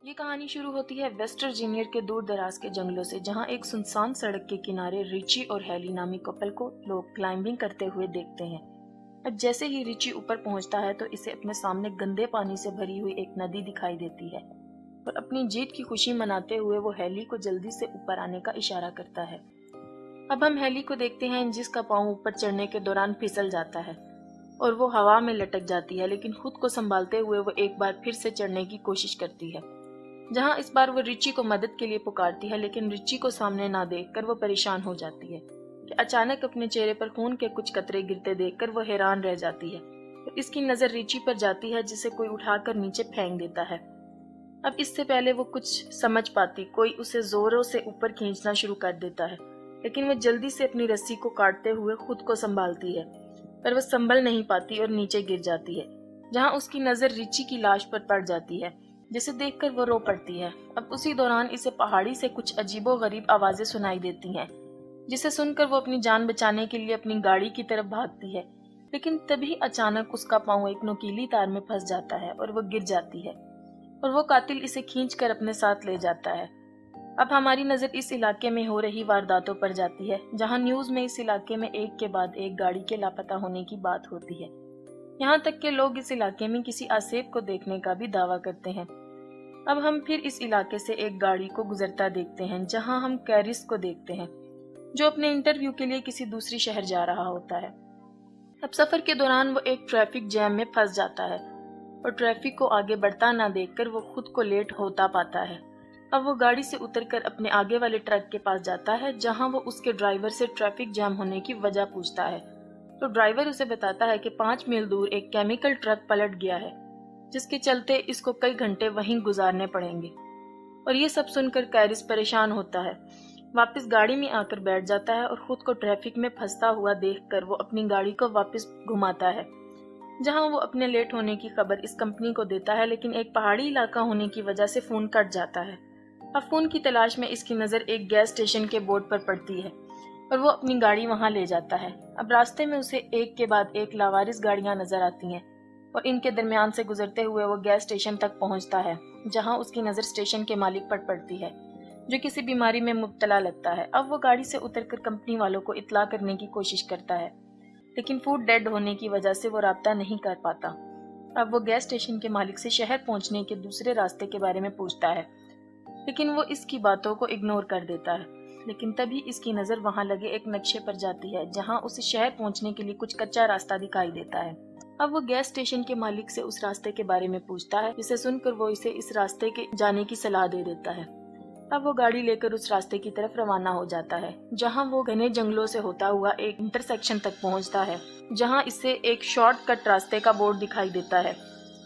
ये कहानी शुरू होती है वेस्ट वर्जीनिया के दूर दराज के जंगलों से, जहाँ एक सुनसान सड़क के किनारे रिची और हेली नामी कपल को लोग क्लाइंबिंग करते हुए देखते हैं। अब जैसे ही रिची ऊपर पहुंचता है तो इसे अपने सामने गंदे पानी से भरी हुई एक नदी दिखाई देती है और अपनी जीत की खुशी मनाते हुए वो हेली को जल्दी से ऊपर आने का इशारा करता है। अब हम हेली को देखते हैं जिसका पाँव ऊपर चढ़ने के दौरान फिसल जाता है और वो हवा में लटक जाती है, लेकिन खुद को संभालते हुए वो एक बार फिर से चढ़ने की कोशिश करती है, जहां इस बार वो रिची को मदद के लिए पुकारती है। लेकिन रिची को सामने ना देखकर वो परेशान हो जाती है कि अचानक अपने चेहरे पर खून के कुछ कतरे गिरते देखकर वो हैरान रह जाती है। तो इसकी नजर रिची पर जाती है जिसे कोई उठाकर नीचे फेंक देता है। अब इससे पहले वो कुछ समझ पाती, कोई उसे जोरों से ऊपर खींचना शुरू कर देता है, लेकिन वो जल्दी से अपनी रस्सी को काटते हुए खुद को संभालती है, पर वो संभल नहीं पाती और नीचे गिर जाती है, जहां उसकी नजर रिची की लाश पर पड़ जाती है, जिसे देखकर वो रो पड़ती है। अब उसी दौरान इसे पहाड़ी से कुछ अजीबोगरीब आवाजें सुनाई देती हैं, जिसे सुनकर वो अपनी जान बचाने के लिए अपनी गाड़ी की तरफ भागती है, लेकिन तभी अचानक उसका पाँव एक नुकीली तार में फंस जाता है और वो गिर जाती है और वो कातिल इसे खींचकर अपने साथ ले जाता है। अब हमारी नजर इस इलाके में हो रही वारदातों पर जाती है, जहां न्यूज में इस इलाके में एक के बाद एक गाड़ी के लापता होने की बात होती है। यहाँ तक के लोग इस इलाके में किसी आसेब को देखने का भी दावा करते हैं। अब हम फिर इस इलाके से एक गाड़ी को गुजरता देखते हैं, जहां हम कैरिस को देखते हैं, जो अपने इंटरव्यू के लिए किसी दूसरी शहर जा रहा होता है। अब सफर के दौरान वो एक ट्रैफिक जैम में फंस जाता है और ट्रैफिक को आगे बढ़ता ना देखकर वो खुद को लेट होता पाता है। अब वो गाड़ी से उतरकर अपने आगे वाले ट्रक के पास जाता है, जहां वो उसके ड्राइवर से ट्रैफिक जैम होने की वजह पूछता है। तो ड्राइवर उसे बताता है कि 5 मील दूर एक केमिकल ट्रक पलट गया है, जिसके चलते इसको कई घंटे वहीं गुजारने पड़ेंगे। और ये सब सुनकर कैरिस परेशान होता है, वापस गाड़ी में आकर बैठ जाता है और खुद को ट्रैफिक में फंसता हुआ देखकर वो अपनी गाड़ी को वापस घुमाता है, जहां वो अपने लेट होने की खबर इस कंपनी को देता है, लेकिन एक पहाड़ी इलाका होने की वजह से फोन कट जाता है। अब फोन की तलाश में इसकी नजर एक गैस स्टेशन के बोर्ड पर पड़ती है और वो अपनी गाड़ी वहां ले जाता है। अब रास्ते में उसे एक के बाद एक लावारिस गाड़ियां नजर आती हैं और इनके दरमियान से गुजरते हुए वो गैस स्टेशन तक पहुंचता है, जहां उसकी नजर स्टेशन के मालिक पर पड़ती है, जो किसी बीमारी में मुब्तला लगता है। अब वो गाड़ी से उतरकर कंपनी वालों को इत्तला करने की कोशिश करता है, लेकिन फूड डेड होने की वजह से वो राब्ता नहीं कर पाता। अब वो गैस स्टेशन के मालिक से शहर पहुंचने के दूसरे रास्ते के बारे में पूछता है, लेकिन वो इसकी बातों को इग्नोर कर देता है। लेकिन तभी इसकी नजर वहां लगे एक नक्शे पर जाती है, जहां उसे शहर पहुंचने के लिए कुछ कच्चा रास्ता दिखाई देता है। अब वो गैस स्टेशन के मालिक से उस रास्ते के बारे में पूछता है, जिसे सुनकर वो इसे इस रास्ते के जाने की सलाह दे देता है। अब वो गाड़ी लेकर उस रास्ते की तरफ रवाना हो जाता है, जहां वो घने जंगलों से होता हुआ एक इंटरसेक्शन तक पहुंचता है, जहां इसे एक शॉर्टकट रास्ते का बोर्ड दिखाई देता है।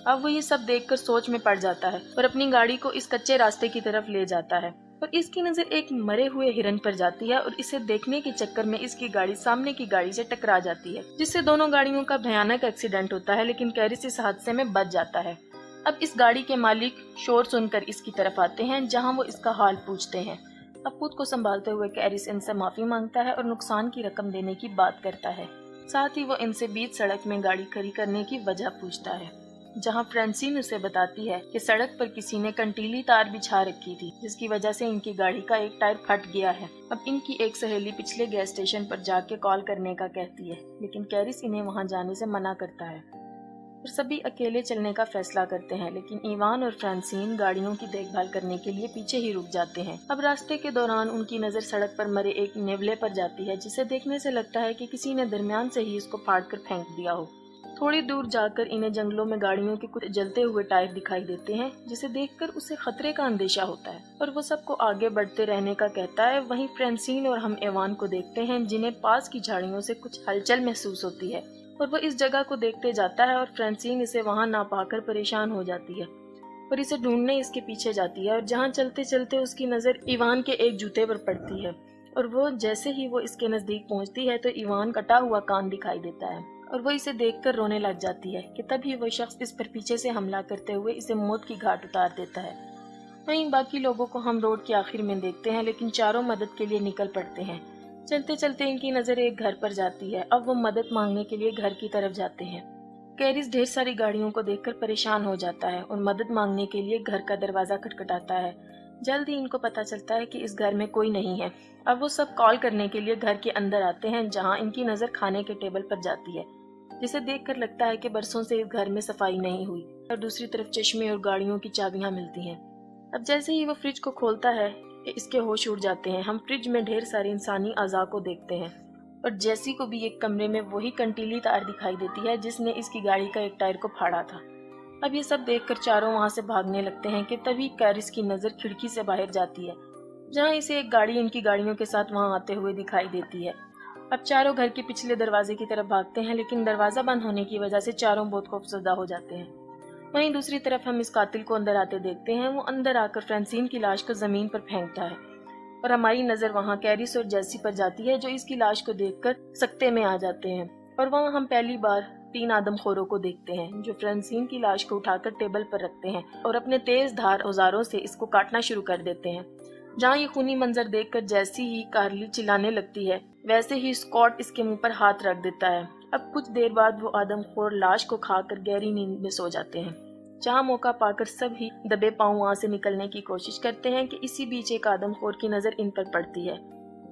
अब वो ये सब देखकर सोच में पड़ जाता है और अपनी गाड़ी को इस कच्चे रास्ते की तरफ ले जाता है, और इसकी नजर एक मरे हुए हिरन पर जाती है और इसे देखने के चक्कर में इसकी गाड़ी सामने की गाड़ी से टकरा जाती है, जिससे दोनों गाड़ियों का भयानक एक्सीडेंट होता है। लेकिन कैरिस इस हादसे में बच जाता है। अब इस गाड़ी के मालिक शोर सुनकर इसकी तरफ आते हैं, जहां वो इसका हाल पूछते हैं। अब खुद को संभालते हुए कैरिस इनसे माफी मांगता है और नुकसान की रकम देने की बात करता है। साथ ही वो इनसे बीच सड़क में गाड़ी खड़ी करने की वजह पूछता है, जहां फ्रांसिन उसे बताती है कि सड़क पर किसी ने कंटीली तार बिछा रखी थी, जिसकी वजह से इनकी गाड़ी का एक टायर फट गया है। अब इनकी एक सहेली पिछले गैस स्टेशन पर जाके कॉल करने का कहती है, लेकिन कैरिस इन्हें वहां जाने से मना करता है और सभी अकेले चलने का फैसला करते हैं। लेकिन इवान और फ्रांसिन गाड़ियों की देखभाल करने के लिए पीछे ही रुक जाते हैं। अब रास्ते के दौरान उनकी नजर सड़क पर मरे एक नेवले पर जाती है, जिसे देखने से लगता है कि किसी ने दरमियान से ही इसको फाड़ कर फेंक दिया हो। थोड़ी दूर जाकर इन्हें जंगलों में गाड़ियों के कुछ जलते हुए टायर दिखाई देते हैं, जिसे देखकर उसे खतरे का अंदेशा होता है और वो सबको आगे बढ़ते रहने का कहता है। वहीं फ्रांसिन और हम एवान को देखते हैं, जिन्हें पास की झाड़ियों से कुछ हलचल महसूस होती है और वो इस जगह को देखते जाता है। और फ्रांसिन इसे वहां ना पाकर परेशान हो जाती है और इसे ढूंढने इसके पीछे जाती है, और जहां चलते चलते उसकी नजर इवान के एक जूते पर पड़ती है और वो जैसे ही वो इसके नजदीक पहुंचती है तो इवान कटा हुआ कान दिखाई देता है और वो इसे देखकर रोने लग जाती है कि तभी वो शख्स इस पर पीछे से हमला करते हुए इसे मौत की घाट उतार देता है। वहीं बाकी लोगों को हम रोड के आखिर में देखते हैं, लेकिन चारों मदद के लिए निकल पड़ते हैं। चलते चलते इनकी नजर एक घर पर जाती है। अब वो मदद मांगने के लिए घर की तरफ जाते हैं, कैरिस ढेर सारी गाड़ियों को देखकर परेशान हो जाता है और मदद मांगने के लिए घर का दरवाजा खटखटाता है। जल्द ही इनको पता चलता है कि इस घर में कोई नहीं है। अब वो सब कॉल करने के लिए घर के अंदर आते हैं, जहां इनकी नजर खाने के टेबल पर जाती है, जिसे देखकर लगता है कि बरसों से इस घर में सफाई नहीं हुई। और दूसरी तरफ चश्मे और गाड़ियों की चाबियां मिलती हैं। अब जैसे ही वो फ्रिज को खोलता है कि इसके होश उड़ जाते हैं। हम फ्रिज में ढेर सारे इंसानी अज़ा को देखते हैं और जैसी को भी एक कमरे में वही कंटीली तार दिखाई देती है जिसने इसकी गाड़ी का एक टायर को फाड़ा था। अब ये सब देखकर चारों वहां से भागने लगते हैं कि तभी कैरिस की नजर खिड़की से बाहर जाती है, जहां इसे एक गाड़ी इनकी गाड़ियों के साथ वहां आते हुए दिखाई देती है। अब चारों घर के पिछले दरवाजे की तरफ भागते हैं, लेकिन दरवाजा बंद होने की वजह से चारों बहुत खौफजदा हो जाते हैं। वहीं दूसरी तरफ हम इस कातिल को अंदर आते देखते हैं। वो अंदर आकर फ्रांसीन की लाश को जमीन पर फेंकता है और हमारी नजर वहां कैरिस और जेसी पर जाती है, जो इसकी लाश को देखकर सकते में आ जाते हैं। और वहां हम पहली बार 3 आदमखोरों को देखते हैं, जो फ्रांसीन की लाश को उठाकर टेबल पर रखते हैं और अपने तेज धार औजारों से इसको काटना शुरू कर देते हैं। जहाँ ये खूनी मंजर देखकर जैसी ही कार्ली चिल्लाने लगती है, वैसे ही स्कॉट इसके मुंह पर हाथ रख देता है। अब कुछ देर बाद वो आदमखोर लाश को खाकर गहरी नींद में सो जाते हैं, जहाँ मौका पाकर सब ही दबे पांव वहां से निकलने की कोशिश करते हैं कि इसी बीच एक आदमखोर की नजर इन पर पड़ती है,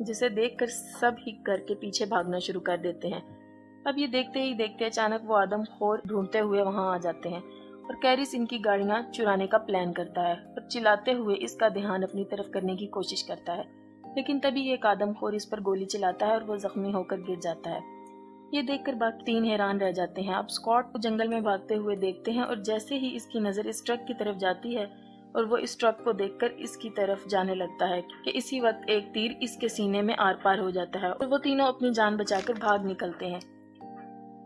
जिसे देखकर सब ही घर के पीछे भागना शुरू कर देते हैं। अब ये देखते ही देखते अचानक वो आदमखोर ढूंढते हुए वहां आ जाते हैं और कैरिस इनकी गाड़ियां चुराने का प्लान करता है और चिल्लाते हुए इसका ध्यान अपनी तरफ करने की कोशिश करता है। लेकिन तभी एक आदमखोर इस पर गोली चलाता है और वो जख्मी होकर गिर जाता है। ये देखकर बाकी 3 हैरान रह जाते हैं। अब स्कॉट को जंगल में भागते हुए देखते हैं और जैसे ही इसकी नजर इस ट्रक की तरफ जाती है और वो इस ट्रक को देखकर इसकी तरफ जाने लगता है कि इसी वक्त एक तीर इसके सीने में आर पार हो जाता है और वो तीनों अपनी जान बचाकर भाग निकलते हैं।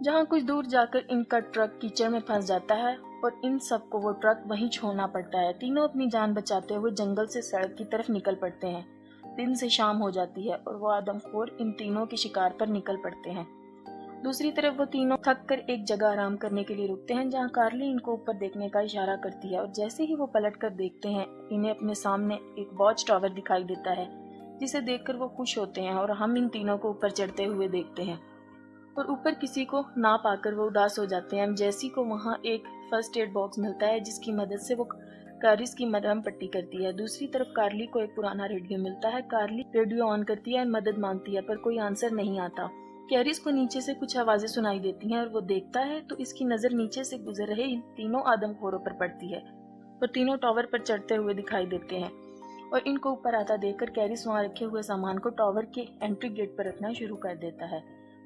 जहाँ कुछ दूर जाकर इनका ट्रक कीचड़ में फंस जाता है और इन सबको वो ट्रक वहीं छोड़ना पड़ता है। तीनों अपनी जान बचाते हुए जंगल से सड़क की तरफ निकल पड़ते हैं। दिन से शाम हो जाती है और वो आदमखोर इन तीनों के शिकार पर निकल पड़ते हैं। दूसरी तरफ वो तीनों थक कर एक जगह आराम करने के लिए रुकते हैं, जहाँ कार्ली इनको ऊपर देखने का इशारा करती है और जैसे ही वो पलट कर देखते हैं, इन्हें अपने सामने एक वॉच टावर दिखाई देता है, जिसे देखकर वो खुश होते हैं और हम इन तीनों को ऊपर चढ़ते हुए देखते हैं और ऊपर किसी को ना पाकर वो उदास हो जाते हैं। जैसी को वहाँ एक फर्स्ट एड बॉक्स मिलता है, जिसकी मदद से वो कैरिस की मरहम पट्टी करती है। दूसरी तरफ कार्ली को एक पुराना रेडियो मिलता है। कार्ली रेडियो ऑन करती है, मदद मांगती है, पर कोई आंसर नहीं आता। कैरिस को नीचे से कुछ आवाजें सुनाई देती हैं और वो देखता है तो इसकी नजर नीचे से गुजर रहे इन तीनों आदमखोरों पर पड़ती है और तीनों टावर पर चढ़ते हुए दिखाई देते हैं और इनको ऊपर आता देखकर कैरिस वहां रखे हुए सामान को टावर के एंट्री गेट पर रखना शुरू कर देता है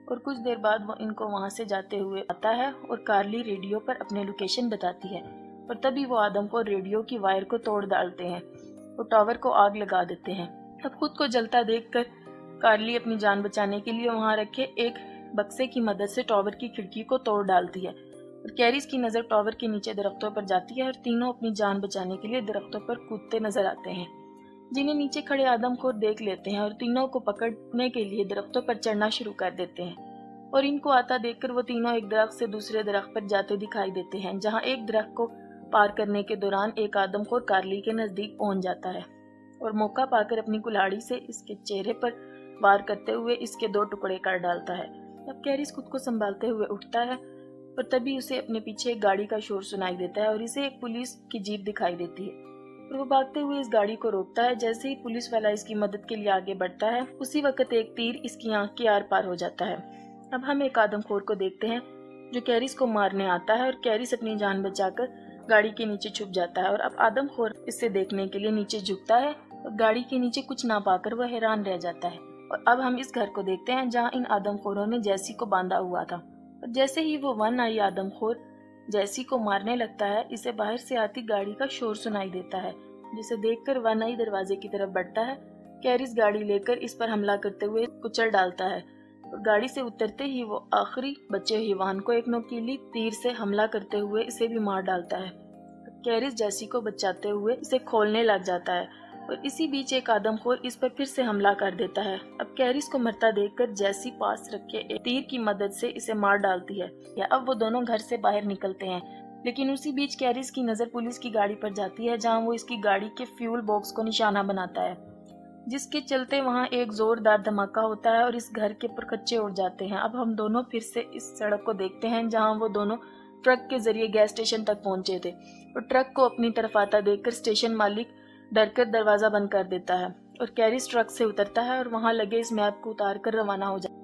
और कुछ देर बाद वो इनको वहां से जाते हुए आता है और कार्ली रेडियो पर अपने लोकेशन बताती है और तभी वो आदमखोर रेडियो की वायर को तोड़ डालते हैं और टावर को आग लगा देते हैं। अब खुद को जलता देखकर कार्ली अपनी जान बचाने के लिए वहां रखे एक बक्से की मदद से टावर की खिड़की को तोड़ डालती है और कैरिस की नजर टावर के नीचे दरख्तों पर जाती है और तीनों अपनी जान बचाने के लिए दरख्तों पर कूदते नजर आते हैं, जिन्हें नीचे खड़े आदमखोर देख लेते हैं और तीनों को पकड़ने के लिए दरख्तों पर चढ़ना शुरू कर देते हैं और इनको आता देखकर वो तीनों एक दरख्त से दूसरे दरख्त पर जाते दिखाई देते हैं, जहाँ एक दरख्त को पार करने के दौरान एक आदमखोर कार्ली के नजदीक पहुंच जाता है और मौका पाकर अपनी कुल्हाड़ी से इसके चेहरे पर वार करते हुए इसके 2 टुकड़े कर डालता है। अब कैरिस खुद को संभालते हुए उठता है और तभी उसे अपने पीछे एक गाड़ी का शोर सुनाई देता है और इसे एक पुलिस की जीप दिखाई देती है और वो भागते हुए इस गाड़ी को रोकता है। जैसे ही पुलिस वाला इसकी मदद के लिए आगे बढ़ता है, उसी वक्त एक तीर इसकी आंख के आर पार हो जाता है। अब हम एक आदमखोर को देखते हैं जो कैरिस को मारने आता है और कैरिस अपनी जान बचाकर गाड़ी के नीचे छुप जाता है और अब आदमखोर इसे देखने के लिए नीचे झुकता है और गाड़ी के नीचे कुछ ना पाकर वह हैरान रह जाता है। और अब हम इस घर को देखते हैं जहाँ इन आदमखोरों ने जैसी को बांधा हुआ था और जैसे ही वो वन आई आदमखोर जैसी को मारने लगता है, इसे बाहर से आती गाड़ी का शोर सुनाई देता है, जिसे देखकर वन आई दरवाजे की तरफ बढ़ता है। कैरिस गाड़ी लेकर इस पर हमला करते हुए कुचल डालता है और गाड़ी से उतरते ही वो आखिरी बचे हुए वाहन को एक नोकीली तीर से हमला करते हुए इसे भी मार डालता है। कैरिस जैसी को बचाते हुए इसे खोलने लग जाता है और इसी बीच एक आदमखोर इस पर फिर से हमला कर देता है। अब कैरिस को मरता देखकर जैसी पास रखे एक तीर की मदद से इसे मार डालती है। या अब वो दोनों घर से बाहर निकलते हैं, लेकिन उसी बीच कैरिस की नजर पुलिस की गाड़ी पर जाती है, जहां वो इसकी गाड़ी के फ्यूल बॉक्स को निशाना बनाता है, जिसके चलते वहां एक जोरदार धमाका होता है और इस घर के पर कच्चे उड़ जाते हैं। अब हम दोनों फिर से इस सड़क को देखते हैं जहाँ वो दोनों ٹرک کے ذریعے گیس اسٹیشن تک پہنچے تھے اور ٹرک کو اپنی طرف آتا دیکھ کر اسٹیشن مالک ڈر کر دروازہ بند کر دیتا ہے اور کیرس ٹرک سے اترتا ہے اور وہاں لگے اس میپ کو اتار کر روانہ ہو جاتا ہے۔